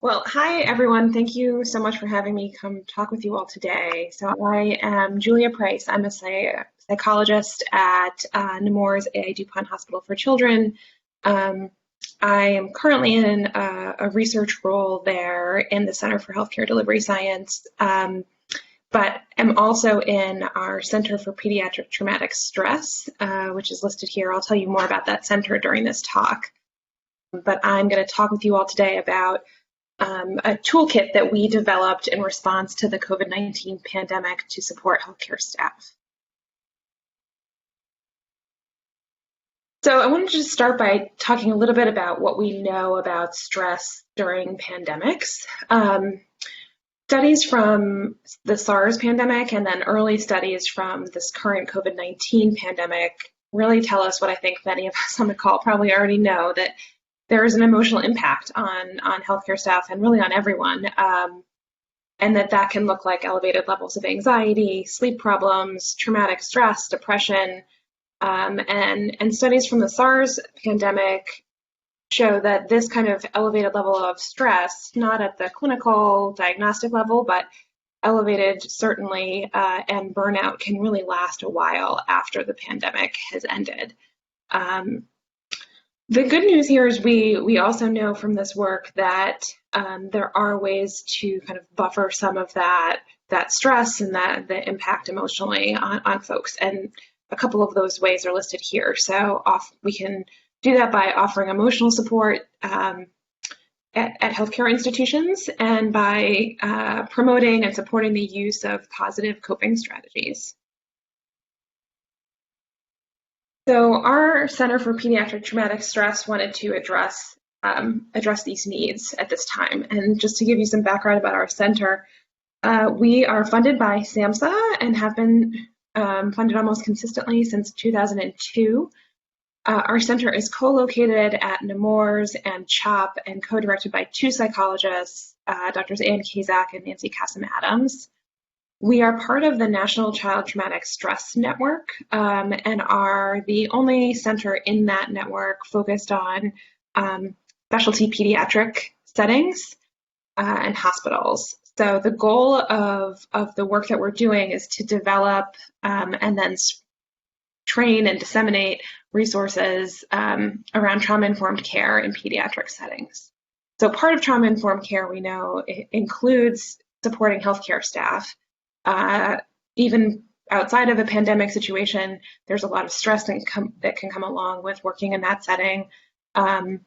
Well, hi everyone. Thank you so much for having me come talk with you all today. So I am Julia Price. I'm a psychologist at Nemours AI DuPont Hospital for Children. Um, I am currently in a research role there in the Center for Healthcare Delivery Science, but am also in our Center for Pediatric Traumatic Stress, which is listed here. I'll tell you more about that center during this talk. But I'm going to talk with you all today about a toolkit that we developed in response to the COVID-19 pandemic to support healthcare staff. So I wanted to start by talking a little bit about what we know about stress during pandemics. Studies from the SARS pandemic and then early studies from this current COVID-19 pandemic really tell us what I think many of us on the call probably already know, that there is an emotional impact on healthcare staff and really on everyone. And that can look like elevated levels of anxiety, sleep problems, traumatic stress, depression. And studies from the SARS pandemic show that this kind of elevated level of stress, not at the clinical diagnostic level, but elevated certainly, and burnout can really last a while after the pandemic has ended. The good news here is we also know from this work that there are ways to kind of buffer some of that stress and the impact emotionally on folks. And a couple of those ways are listed here. So we can do that by offering emotional support at healthcare institutions and by promoting and supporting the use of positive coping strategies. So our Center for Pediatric Traumatic Stress wanted to address these needs at this time. And just to give you some background about our center, we are funded by SAMHSA and have been funded almost consistently since 2002. Our center is co-located at Nemours and CHOP and co-directed by two psychologists, Drs. Ann Kazak and Nancy Cassim-Adams. We are part of the National Child Traumatic Stress Network and are the only center in that network focused on specialty pediatric settings and hospitals. So the goal of the work that we're doing is to develop and then train and disseminate resources around trauma-informed care in pediatric settings. So part of trauma-informed care, we know, includes supporting healthcare staff. Even outside of a pandemic situation, there's a lot of stress that can come along with working in that setting. And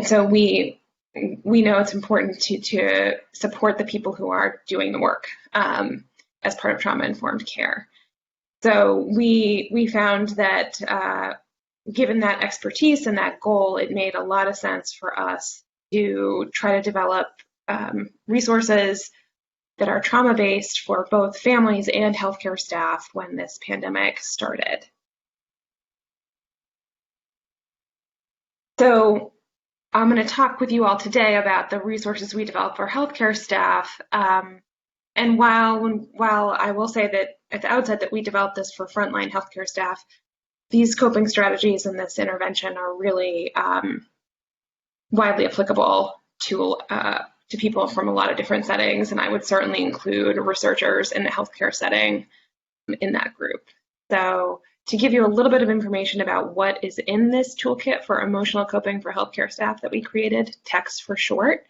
so we know it's important to support the people who are doing the work as part of trauma-informed care. So we found that given that expertise and that goal, it made a lot of sense for us to try to develop resources that are trauma-based for both families and healthcare staff when this pandemic started. So I'm going to talk with you all today about the resources we develop for healthcare staff. And while I will say that at the outset that we developed this for frontline healthcare staff, these coping strategies and this intervention are really widely applicable to people from a lot of different settings, and I would certainly include researchers in the healthcare setting in that group. So to give you a little bit of information about what is in this toolkit for emotional coping for healthcare staff that we created, TEX for short,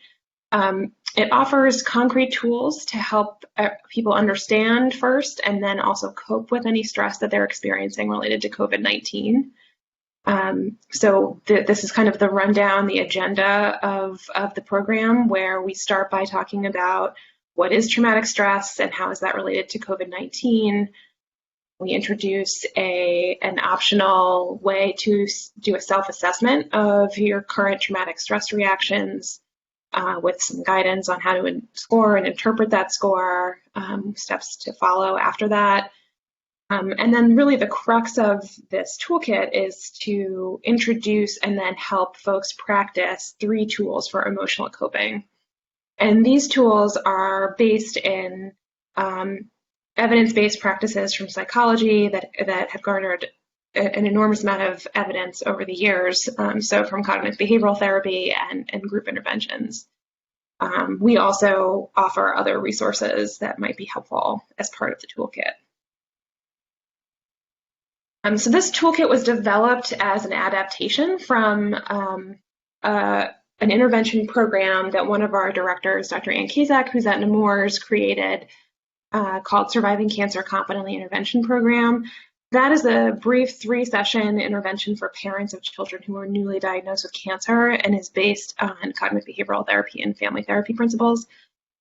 it offers concrete tools to help people understand first and then also cope with any stress that they're experiencing related to COVID-19. So this is kind of the rundown, the agenda of the program, where we start by talking about what is traumatic stress and how is that related to COVID-19. We introduce an optional way to do a self-assessment of your current traumatic stress reactions with some guidance on how to score and interpret that score, steps to follow after that. And then really the crux of this toolkit is to introduce and then help folks practice 3 tools for emotional coping. And these tools are based in evidence-based practices from psychology that have garnered an enormous amount of evidence over the years, so from cognitive behavioral therapy and group interventions. We also offer other resources that might be helpful as part of the toolkit. So this toolkit was developed as an adaptation from an intervention program that one of our directors, Dr. Ann Kazak, who's at Nemours, created called Surviving Cancer Confidently Intervention Program. That is a brief 3-session intervention for parents of children who are newly diagnosed with cancer and is based on cognitive behavioral therapy and family therapy principles.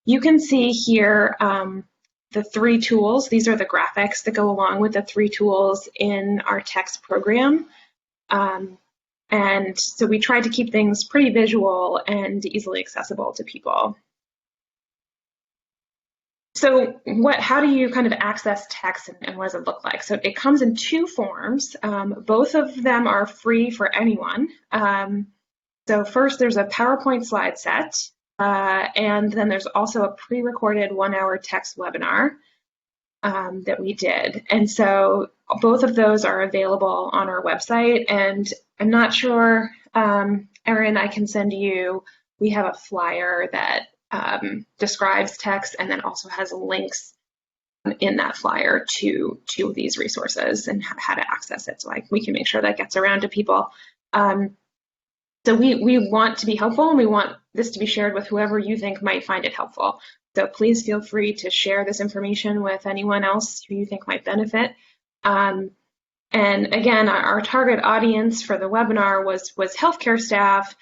You can see here the 3 tools. These are the graphics that go along with the 3 tools in our text program. And so we tried to keep things pretty visual and easily accessible to people. So how do you kind of access text and what does it look like? So it comes in 2 forms. Both of them are free for anyone. So first there's a PowerPoint slide set, and then there's also a pre-recorded 1-hour text webinar that we did. And so both of those are available on our website. And I'm not sure, Erin, I can send you, we have a flyer that describes text and then also has links in that flyer to these resources and how to access it. So we can make sure that gets around to people. So we want to be helpful, and we want this to be shared with whoever you think might find it helpful. So please feel free to share this information with anyone else who you think might benefit. And again, our target audience for the webinar was healthcare staff,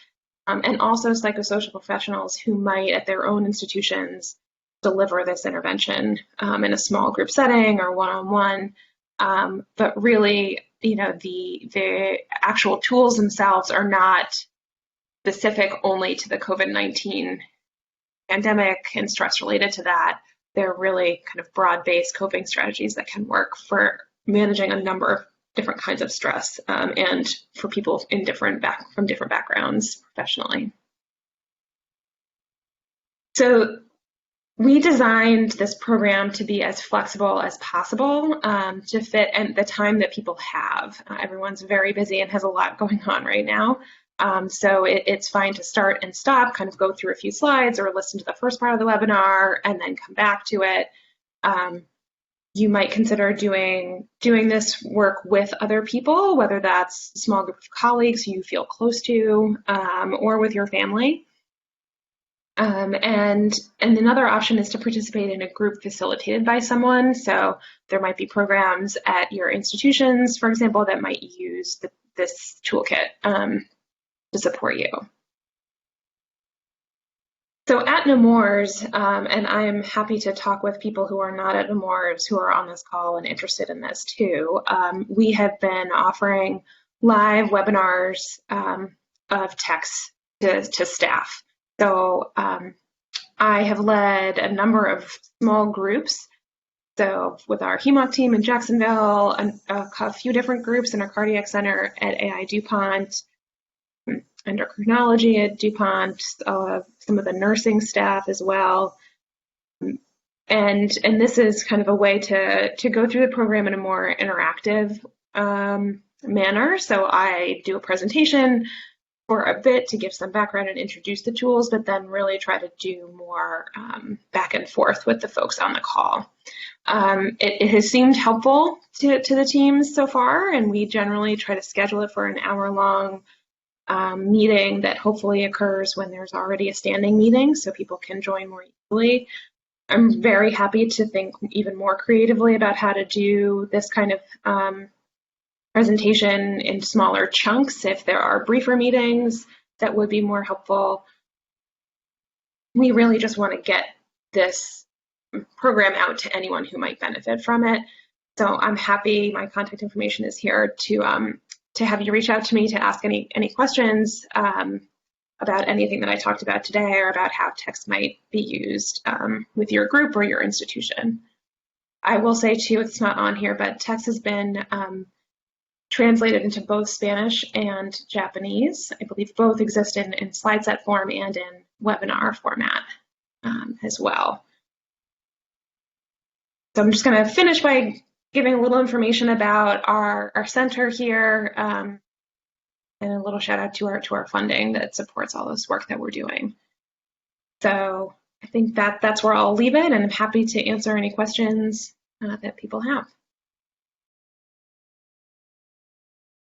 and also psychosocial professionals who might, at their own institutions, deliver this intervention in a small group setting or one-on-one. But really, the actual tools themselves are not specific only to the COVID-19 pandemic and stress related to that. They're really kind of broad-based coping strategies that can work for managing a number of different kinds of stress and for people from different backgrounds professionally. So we designed this program to be as flexible as possible to fit the time that people have. Everyone's very busy and has a lot going on right now. So it's fine to start and stop, kind of go through a few slides or listen to the first part of the webinar and then come back to it. You might consider doing this work with other people, whether that's a small group of colleagues who you feel close to, or with your family. And another option is to participate in a group facilitated by someone. So there might be programs at your institutions, for example, that might use this toolkit to support you. So at Nemours, and I'm happy to talk with people who are not at Nemours who are on this call and interested in this too, we have been offering live webinars of text to staff. So I have led a number of small groups. So with our HEMOC team in Jacksonville, a few different groups in our cardiac center at AI DuPont, endocrinology at DuPont, some of the nursing staff as well. And this is kind of a way to go through the program in a more interactive manner. So I do a presentation for a bit to give some background and introduce the tools, but then really try to do more back and forth with the folks on the call. It has seemed helpful to the teams so far, and we generally try to schedule it for an hour-long meeting that hopefully occurs when there's already a standing meeting so people can join more easily. I'm very happy to think even more creatively about how to do this kind of presentation in smaller chunks if there are briefer meetings that would be more helpful. We really just want to get this program out to anyone who might benefit from it. So I'm happy, my contact information is here to have you reach out to me to ask any questions about anything that I talked about today or about how text might be used with your group or your institution. I will say too, it's not on here, but text has been translated into both Spanish and Japanese. I believe both exist in slide set form and in webinar format as well. So I'm just going to finish by giving a little information about our center here and a little shout out to our funding that supports all this work that we're doing. So I think that's where I'll leave it, and I'm happy to answer any questions that people have.